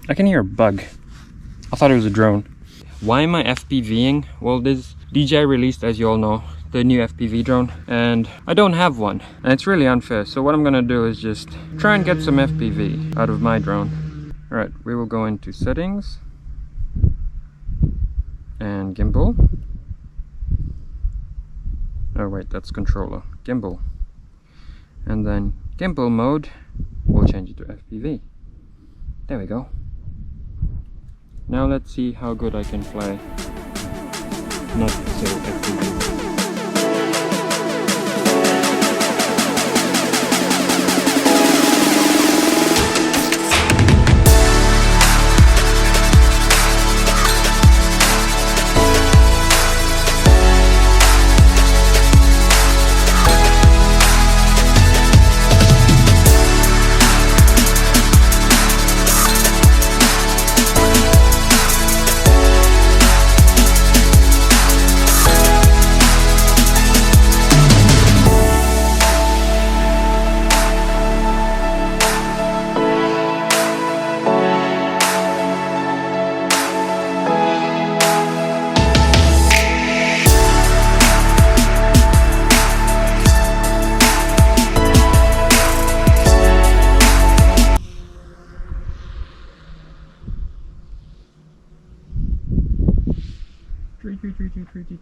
I can hear a bug. I thought it was a drone. Why am I FPVing? Well, this DJI released, as you all know, the new FPV drone, and I don't have one, and it's really unfair. So what I'm gonna do is just try and get some FPV out of my drone. All right, we will go into settings and gimbal. Oh wait, that's controller. Gimbal. And then gimbal mode, we'll change it to FPV. There we go. Now let's see how good I can fly not so FPV.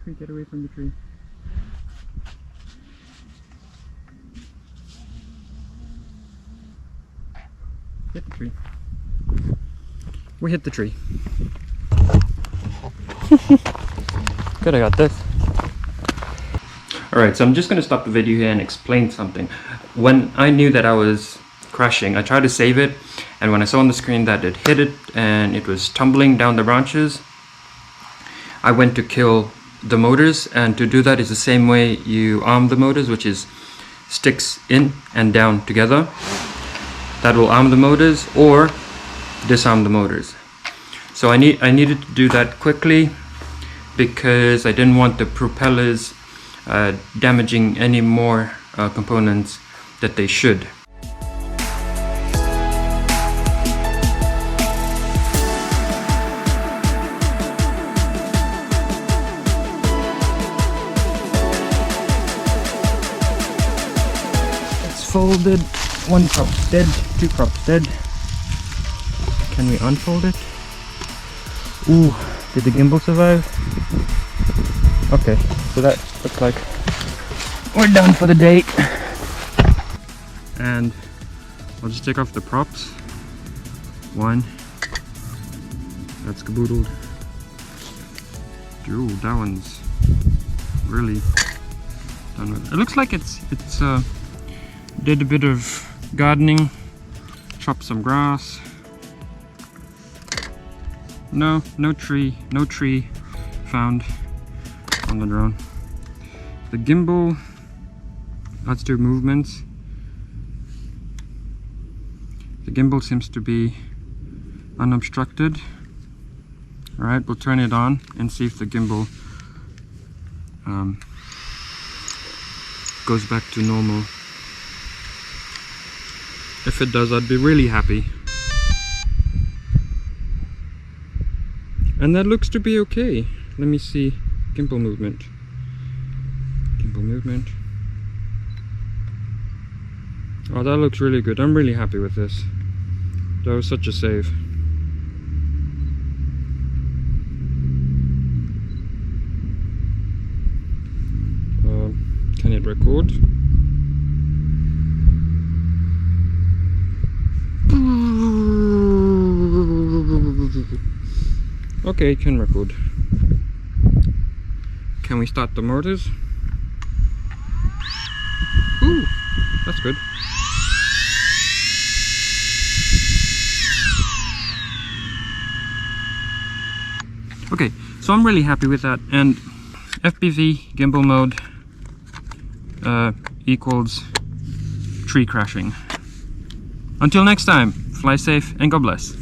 Tree, get away from the tree. Hit the tree. We hit the tree. Good, I got this. Alright, so I'm just gonna stop the video here and explain something. When I knew that I was crashing, I tried to save it, and when I saw on the screen that it hit it and it was tumbling down the branches, I went to kill the motors, and to do that is the same way you arm the motors, which is sticks in and down together. That will arm the motors or disarm the motors. So I needed to do that quickly because I didn't want the propellers damaging any more components that they should. Folded, one prop's dead, two props dead. Can we unfold it? Ooh, did the gimbal survive? Okay, so that looks like we're done for the day. And I'll just take off the props. One, that's caboodled. Ooh, that one's really done with it. It looks like it's did a bit of gardening, chopped some grass. No tree found on the drone. The gimbal, let's do movements. The gimbal seems to be unobstructed. Alright, we'll turn it on and see if the gimbal goes back to normal. If it does, I'd be really happy. And that looks to be okay. Let me see. Gimbal movement. Gimbal movement. Oh, that looks really good. I'm really happy with this. That was such a save. Can it record? Okay, it can record. Can we start the motors? Ooh, that's good. Okay, so I'm really happy with that, and FPV gimbal mode equals tree crashing. Until next time, fly safe and God bless.